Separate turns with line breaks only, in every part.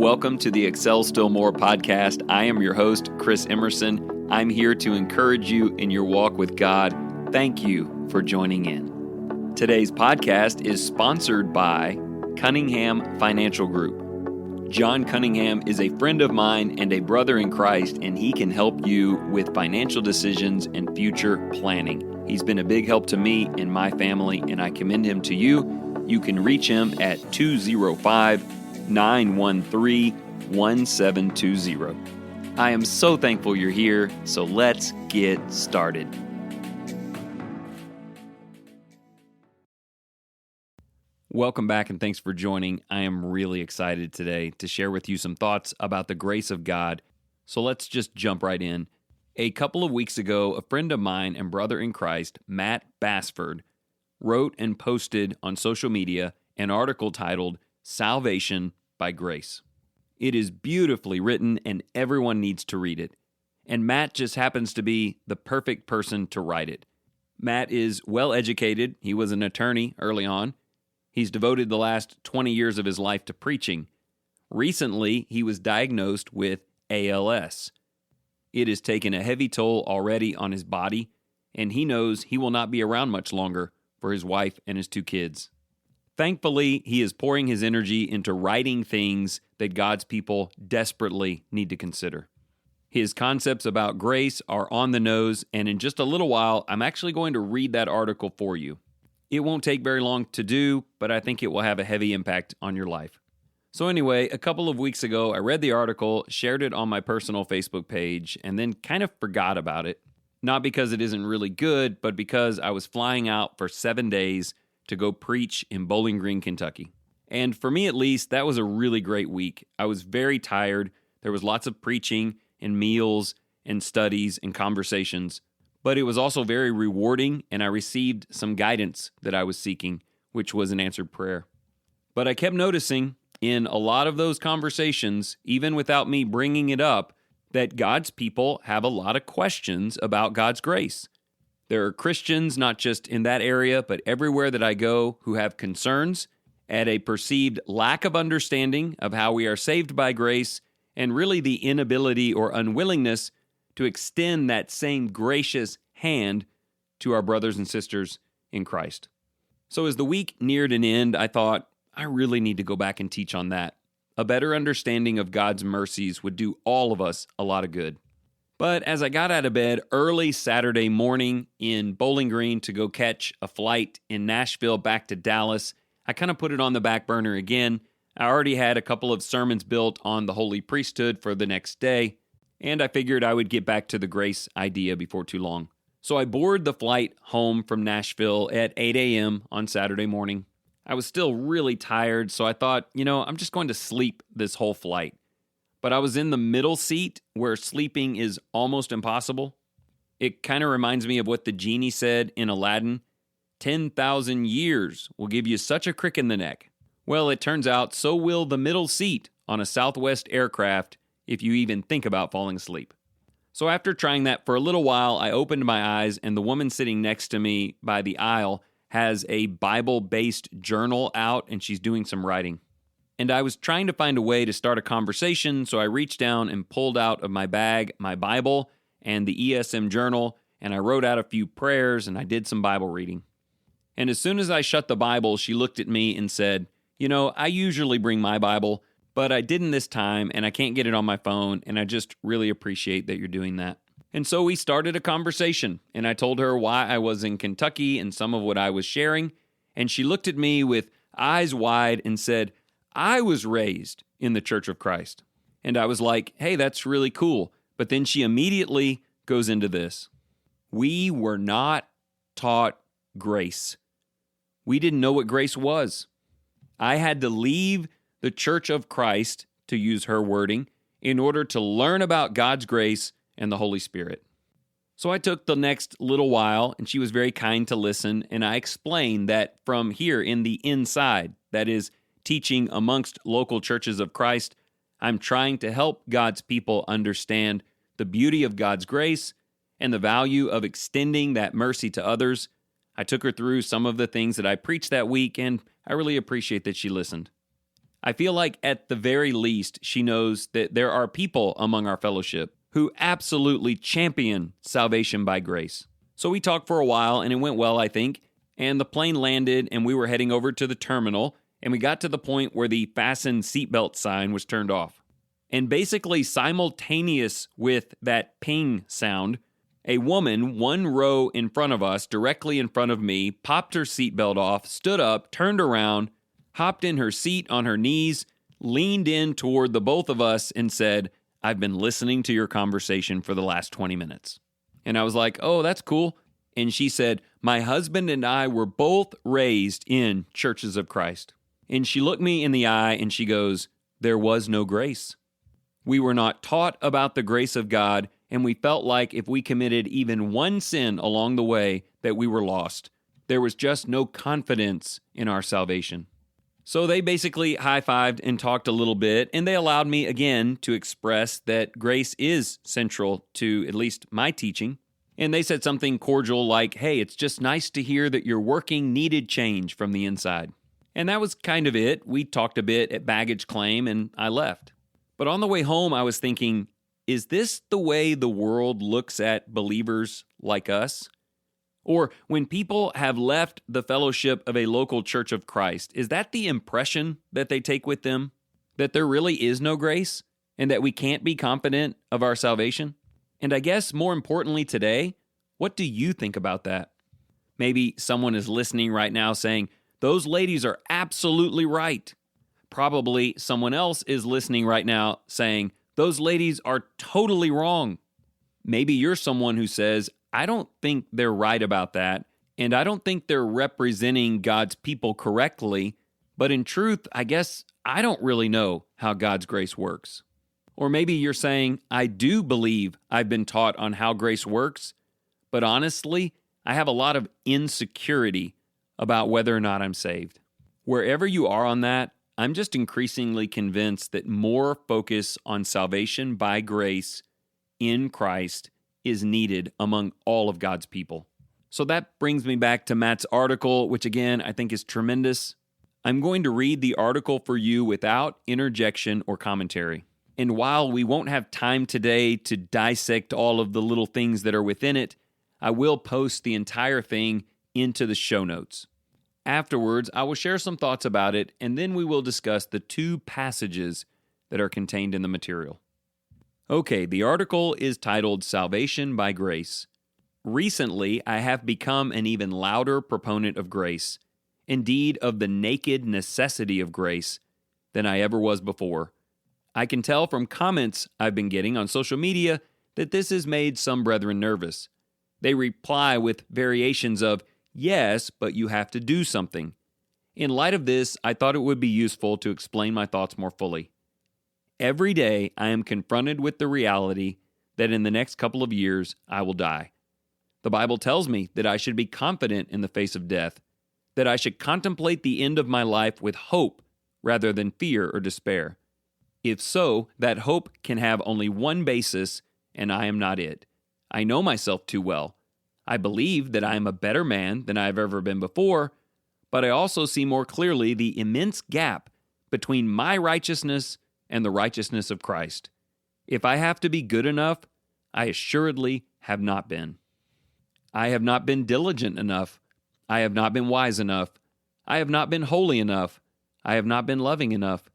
Welcome to the Excel Still More podcast. I am your host, Chris Emerson. I'm here to encourage you in your walk with God. Thank you for joining in. Today's podcast is sponsored by Cunningham Financial Group. John Cunningham is a friend of mine and a brother in Christ, and he can help you with financial decisions and future planning. He's been a big help to me and my family, and I commend him to you. You can reach him at 205-913-1720. I am so thankful you're here, so let's get started. Welcome back and thanks for joining. I am really excited today to share with you some thoughts about the grace of God. So let's just jump right in. A couple of weeks ago, a friend of mine and brother in Christ, Matt Bassford, wrote and posted on social media an article titled Salvation by Grace. It is beautifully written and everyone needs to read it. And Matt just happens to be the perfect person to write it. Matt is well educated. He was an attorney early on. He's devoted the last 20 years of his life to preaching. Recently, he was diagnosed with ALS. It has taken a heavy toll already on his body, and he knows he will not be around much longer for his wife and his two kids. Thankfully, he is pouring his energy into writing things that God's people desperately need to consider. His concepts about grace are on the nose, and in just a little while, I'm actually going to read that article for you. It won't take very long to do, but I think it will have a heavy impact on your life. So anyway, a couple of weeks ago, I read the article, shared it on my personal Facebook page, and then kind of forgot about it. Not because it isn't really good, but because I was flying out for 7 days to go preach in Bowling Green, Kentucky. And for me at least, that was a really great week. I was very tired. There was lots of preaching and meals and studies and conversations. But it was also very rewarding, and I received some guidance that I was seeking, which was an answered prayer. But I kept noticing in a lot of those conversations, even without me bringing it up, that God's people have a lot of questions about God's grace. There are Christians, not just in that area, but everywhere that I go, who have concerns at a perceived lack of understanding of how we are saved by grace, and really the inability or unwillingness to extend that same gracious hand to our brothers and sisters in Christ. So as the week neared an end, I thought, I really need to go back and teach on that. A better understanding of God's mercies would do all of us a lot of good. But as I got out of bed early Saturday morning in Bowling Green to go catch a flight in Nashville back to Dallas, I kind of put it on the back burner again. I already had a couple of sermons built on the holy priesthood for the next day, and I figured I would get back to the grace idea before too long. So I boarded the flight home from Nashville at 8 a.m. on Saturday morning. I was still really tired, so I thought, I'm just going to sleep this whole flight. But I was in the middle seat where sleeping is almost impossible. It kind of reminds me of what the genie said in Aladdin. 10,000 years will give you such a crick in the neck. Well, it turns out so will the middle seat on a Southwest aircraft if you even think about falling asleep. So after trying that for a little while, I opened my eyes, and the woman sitting next to me by the aisle has a Bible-based journal out, and she's doing some writing. And I was trying to find a way to start a conversation, so I reached down and pulled out of my bag my Bible and the ESM journal, and I wrote out a few prayers, and I did some Bible reading. And as soon as I shut the Bible, she looked at me and said, I usually bring my Bible, but I didn't this time, and I can't get it on my phone, and I just really appreciate that you're doing that. And so we started a conversation, and I told her why I was in Kentucky and some of what I was sharing, and she looked at me with eyes wide and said, I was raised in the Church of Christ. And I was like, hey, that's really cool. But then she immediately goes into this. We were not taught grace. We didn't know what grace was. I had to leave the Church of Christ, to use her wording, in order to learn about God's grace and the Holy Spirit. So I took the next little while, and she was very kind to listen, and I explained that from here in the inside, that is, teaching amongst local churches of Christ, I'm trying to help God's people understand the beauty of God's grace and the value of extending that mercy to others. I took her through some of the things that I preached that week, and I really appreciate that she listened. I feel like at the very least, she knows that there are people among our fellowship who absolutely champion salvation by grace. So we talked for a while, and it went well, I think, and the plane landed, and we were heading over to the terminal, and we got to the point where the fasten seatbelt sign was turned off. And basically simultaneous with that ping sound, a woman 1 row in front of us, directly in front of me, popped her seatbelt off, stood up, turned around, hopped in her seat on her knees, leaned in toward the both of us and said, "I've been listening to your conversation for the last 20 minutes. And I was like, "Oh, that's cool." And she said, "My husband and I were both raised in Churches of Christ." And she looked me in the eye and she goes, "There was no grace. We were not taught about the grace of God, and we felt like if we committed even one sin along the way that we were lost. There was just no confidence in our salvation." So they basically high-fived and talked a little bit, and they allowed me again to express that grace is central to at least my teaching. And they said something cordial like, "Hey, it's just nice to hear that you're working needed change from the inside." And that was kind of it. We talked a bit at baggage claim, and I left. But on the way home, I was thinking, is this the way the world looks at believers like us? Or when people have left the fellowship of a local Church of Christ, is that the impression that they take with them? That there really is no grace and that we can't be confident of our salvation? And I guess more importantly today, what do you think about that? Maybe someone is listening right now saying, "Those ladies are absolutely right." Probably someone else is listening right now saying, "Those ladies are totally wrong." Maybe you're someone who says, "I don't think they're right about that, and I don't think they're representing God's people correctly, but in truth, I guess I don't really know how God's grace works." Or maybe you're saying, "I do believe I've been taught on how grace works, but honestly, I have a lot of insecurity about whether or not I'm saved." Wherever you are on that, I'm just increasingly convinced that more focus on salvation by grace in Christ is needed among all of God's people. So that brings me back to Matt's article, which again, I think is tremendous. I'm going to read the article for you without interjection or commentary. And while we won't have time today to dissect all of the little things that are within it, I will post the entire thing into the show notes. Afterwards, I will share some thoughts about it, and then we will discuss the 2 passages that are contained in the material. Okay, the article is titled Salvation by Grace. Recently, I have become an even louder proponent of grace, indeed of the naked necessity of grace, than I ever was before. I can tell from comments I've been getting on social media that this has made some brethren nervous. They reply with variations of, "Yes, but you have to do something." In light of this, I thought it would be useful to explain my thoughts more fully. Every day, I am confronted with the reality that in the next couple of years, I will die. The Bible tells me that I should be confident in the face of death, that I should contemplate the end of my life with hope rather than fear or despair. If so, that hope can have only one basis, and I am not it. I know myself too well. I believe that I am a better man than I have ever been before, but I also see more clearly the immense gap between my righteousness and the righteousness of Christ. If I have to be good enough, I assuredly have not been. I have not been diligent enough. I have not been wise enough. I have not been holy enough. I have not been loving enough.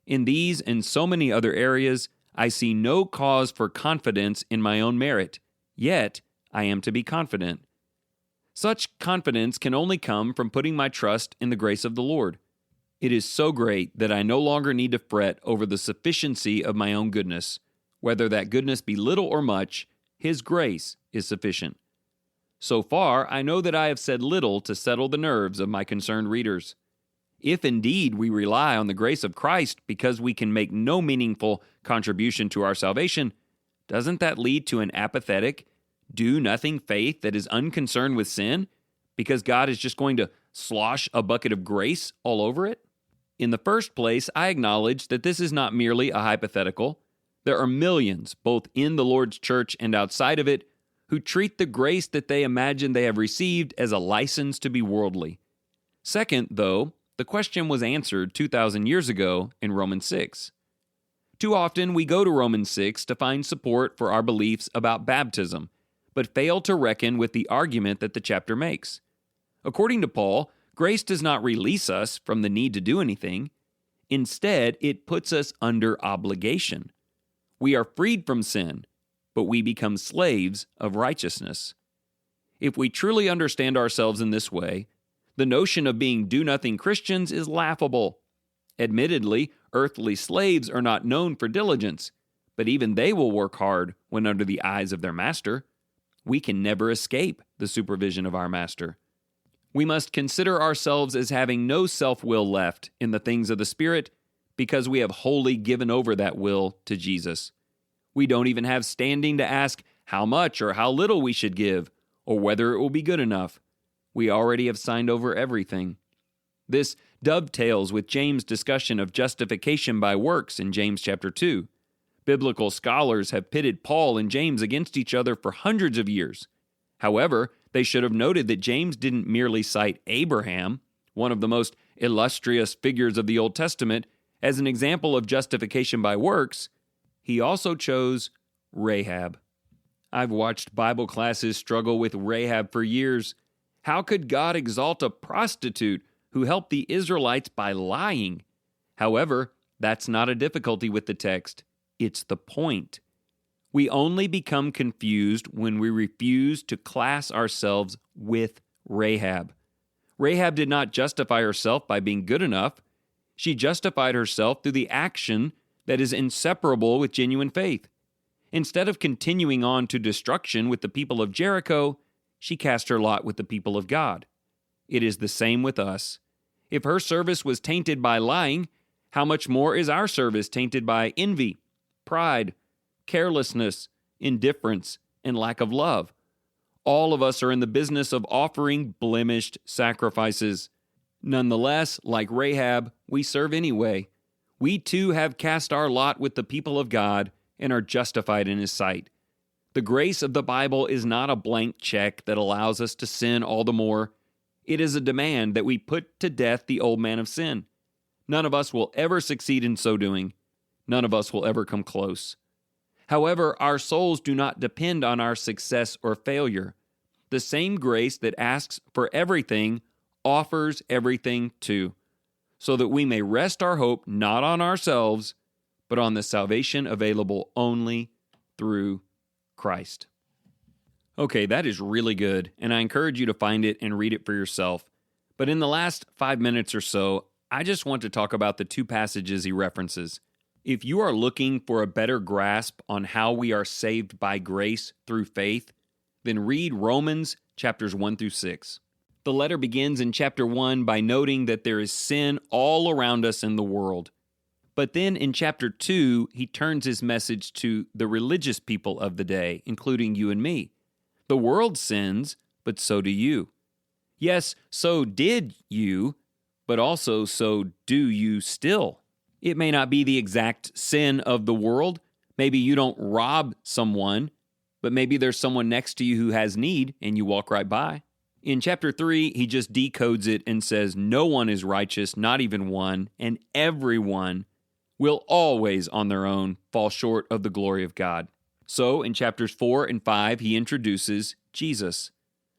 In these and so many other areas, I see no cause for confidence in my own merit, yet I am to be confident. Such confidence can only come from putting my trust in the grace of the Lord. It is so great that I no longer need to fret over the sufficiency of my own goodness. Whether that goodness be little or much, His grace is sufficient. So far, I know that I have said little to settle the nerves of my concerned readers. If indeed we rely on the grace of Christ because we can make no meaningful contribution to our salvation, doesn't that lead to an apathetic, do-nothing faith that is unconcerned with sin because God is just going to slosh a bucket of grace all over it? In the first place, I acknowledge that this is not merely a hypothetical. There are millions, both in the Lord's church and outside of it, who treat the grace that they imagine they have received as a license to be worldly. Second, though, the question was answered 2,000 years ago in Romans 6. Too often we go to Romans 6 to find support for our beliefs about baptism, but fail to reckon with the argument that the chapter makes. According to Paul, grace does not release us from the need to do anything. Instead, it puts us under obligation. We are freed from sin, but we become slaves of righteousness. If we truly understand ourselves in this way, the notion of being do-nothing Christians is laughable. Admittedly, earthly slaves are not known for diligence, but even they will work hard when under the eyes of their master. We can never escape the supervision of our master. We must consider ourselves as having no self-will left in the things of the Spirit because we have wholly given over that will to Jesus. We don't even have standing to ask how much or how little we should give, or whether it will be good enough. We already have signed over everything. This dovetails with James' discussion of justification by works in James chapter 2. Biblical scholars have pitted Paul and James against each other for hundreds of years. However, they should have noted that James didn't merely cite Abraham, one of the most illustrious figures of the Old Testament, as an example of justification by works. He also chose Rahab. I've watched Bible classes struggle with Rahab for years. How could God exalt a prostitute who helped the Israelites by lying? However, that's not a difficulty with the text. It's the point. We only become confused when we refuse to class ourselves with Rahab. Rahab did not justify herself by being good enough. She justified herself through the action that is inseparable with genuine faith. Instead of continuing on to destruction with the people of Jericho, she cast her lot with the people of God. It is the same with us. If her service was tainted by lying, how much more is our service tainted by envy, pride, carelessness, indifference, and lack of love? All of us are in the business of offering blemished sacrifices. Nonetheless, like Rahab, we serve anyway. We too have cast our lot with the people of God and are justified in His sight. The grace of the Bible is not a blank check that allows us to sin all the more. It is a demand that we put to death the old man of sin. None of us will ever succeed in so doing. None of us will ever come close. However, our souls do not depend on our success or failure. The same grace that asks for everything offers everything too, so that we may rest our hope not on ourselves, but on the salvation available only through Christ. Okay, that is really good, and I encourage you to find it and read it for yourself. But in the last 5 minutes or so, I just want to talk about the two passages he references. If you are looking for a better grasp on how we are saved by grace through faith, then read Romans chapters 1 through 6. The letter begins in chapter 1 by noting that there is sin all around us in the world. But then in chapter 2, he turns his message to the religious people of the day, including you and me. The world sins, but so do you. Yes, so did you, but also so do you still. It may not be the exact sin of the world. Maybe you don't rob someone, but maybe there's someone next to you who has need and you walk right by. In chapter 3, he just decodes it and says, no one is righteous, not even one, and everyone will always on their own fall short of the glory of God. So in chapters 4 and 5, he introduces Jesus,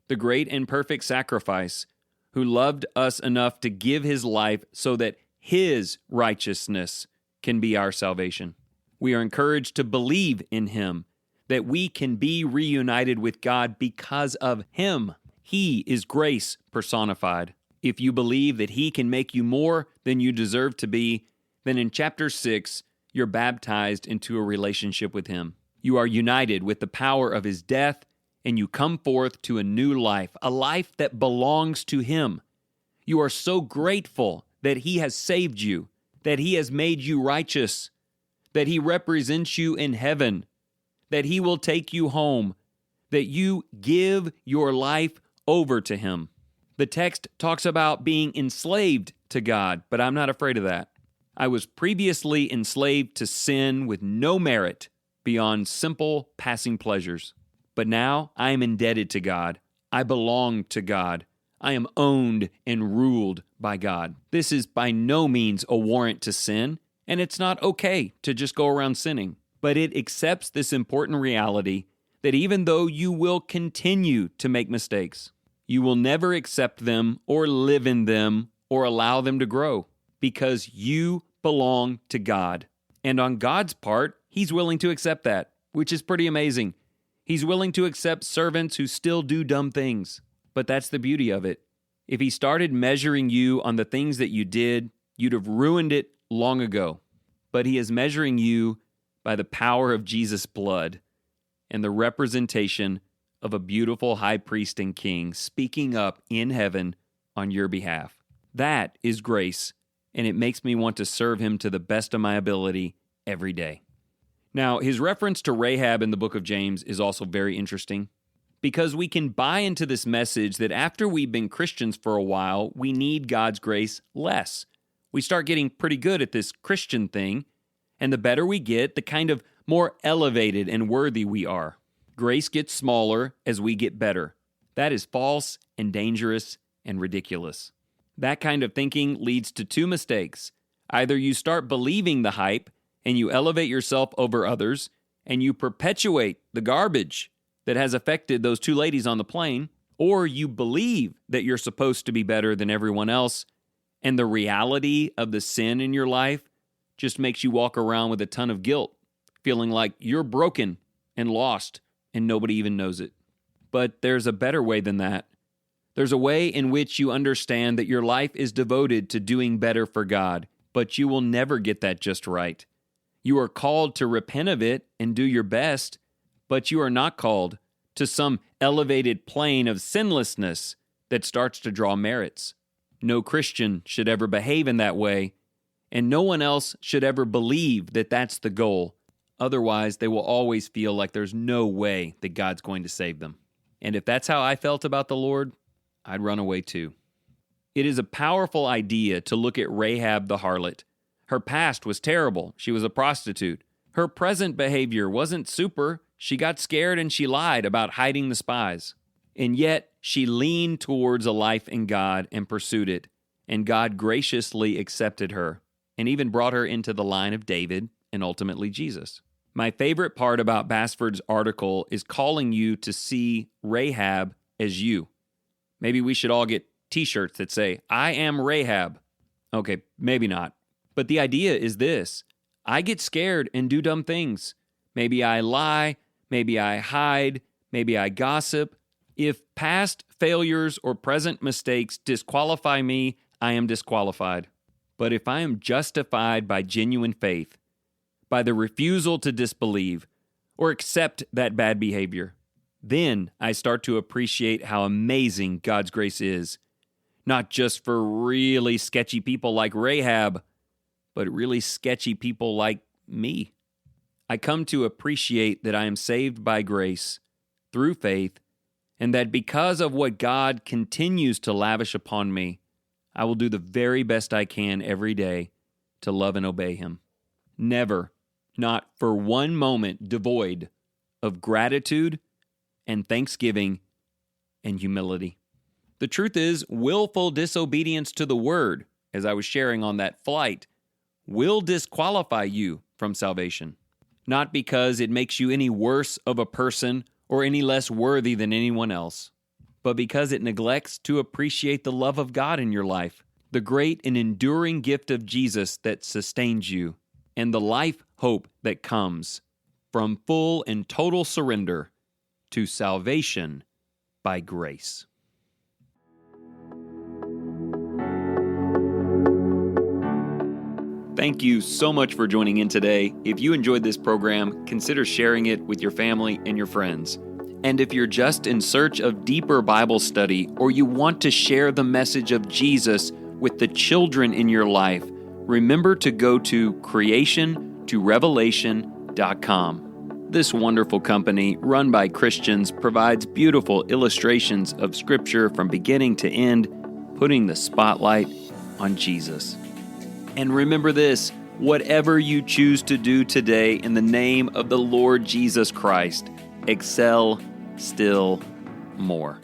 the great and perfect sacrifice, who loved us enough to give his life so that his righteousness can be our salvation. We are encouraged to believe in him, that we can be reunited with God because of him. He is grace personified. If you believe that he can make you more than you deserve to be, then in chapter 6, you're baptized into a relationship with him. You are united with the power of his death, and you come forth to a new life, a life that belongs to him. You are so grateful that he has saved you, that he has made you righteous, that he represents you in heaven, that he will take you home, that you give your life over to him. The text talks about being enslaved to God, but I'm not afraid of that. I was previously enslaved to sin with no merit beyond simple passing pleasures. But now I am indebted to God. I belong to God. I am owned and ruled by God. This is by no means a warrant to sin, and it's not okay to just go around sinning. But it accepts this important reality that even though you will continue to make mistakes, you will never accept them or live in them or allow them to grow because you belong to God. And on God's part, He's willing to accept that, which is pretty amazing. He's willing to accept servants who still do dumb things. But that's the beauty of it. If He started measuring you on the things that you did, you'd have ruined it long ago. But He is measuring you by the power of Jesus' blood and the representation of a beautiful high priest and king speaking up in heaven on your behalf. That is grace, and it makes me want to serve Him to the best of my ability every day. Now, his reference to Rahab in the book of James is also very interesting because we can buy into this message that after we've been Christians for a while, we need God's grace less. We start getting pretty good at this Christian thing, and the better we get, the kind of more elevated and worthy we are. Grace gets smaller as we get better. That is false and dangerous and ridiculous. That kind of thinking leads to two mistakes. Either you start believing the hype and you elevate yourself over others and you perpetuate the garbage that has affected those two ladies on the plane, or you believe that you're supposed to be better than everyone else and the reality of the sin in your life just makes you walk around with a ton of guilt, feeling like you're broken and lost and nobody even knows it. But there's a better way than that. There's a way in which you understand that your life is devoted to doing better for God, but you will never get that just right. You are called to repent of it and do your best, but you are not called to some elevated plane of sinlessness that starts to draw merits. No Christian should ever behave in that way, and no one else should ever believe that that's the goal. Otherwise, they will always feel like there's no way that God's going to save them. And if that's how I felt about the Lord, I'd run away too. It is a powerful idea to look at Rahab the harlot. Her past was terrible. She was a prostitute. Her present behavior wasn't super. She got scared and she lied about hiding the spies. And yet, she leaned towards a life in God and pursued it. And God graciously accepted her and even brought her into the line of David and ultimately Jesus. My favorite part about Basford's article is calling you to see Rahab as you. Maybe we should all get t-shirts that say, "I am Rahab." Okay, maybe not. But the idea is this. I get scared and do dumb things. Maybe I lie, maybe I hide, maybe I gossip. If past failures or present mistakes disqualify me, I am disqualified. But if I am justified by genuine faith, by the refusal to disbelieve or accept that bad behavior, then I start to appreciate how amazing God's grace is. Not just for really sketchy people like Rahab, but really sketchy people like me. I come to appreciate that I am saved by grace through faith, and that because of what God continues to lavish upon me, I will do the very best I can every day to love and obey Him. Never, not for one moment, devoid of gratitude and thanksgiving and humility. The truth is, willful disobedience to the Word, as I was sharing on that flight, will disqualify you from salvation. Not because it makes you any worse of a person or any less worthy than anyone else, but because it neglects to appreciate the love of God in your life, the great and enduring gift of Jesus that sustains you, and the life hope that comes from full and total surrender to salvation by grace. Thank you so much for joining in today. If you enjoyed this program, consider sharing it with your family and your friends. And if you're just in search of deeper Bible study or you want to share the message of Jesus with the children in your life, remember to go to creationtorevelation.com. This wonderful company, run by Christians, provides beautiful illustrations of Scripture from beginning to end, putting the spotlight on Jesus. And remember this, whatever you choose to do today in the name of the Lord Jesus Christ, excel still more.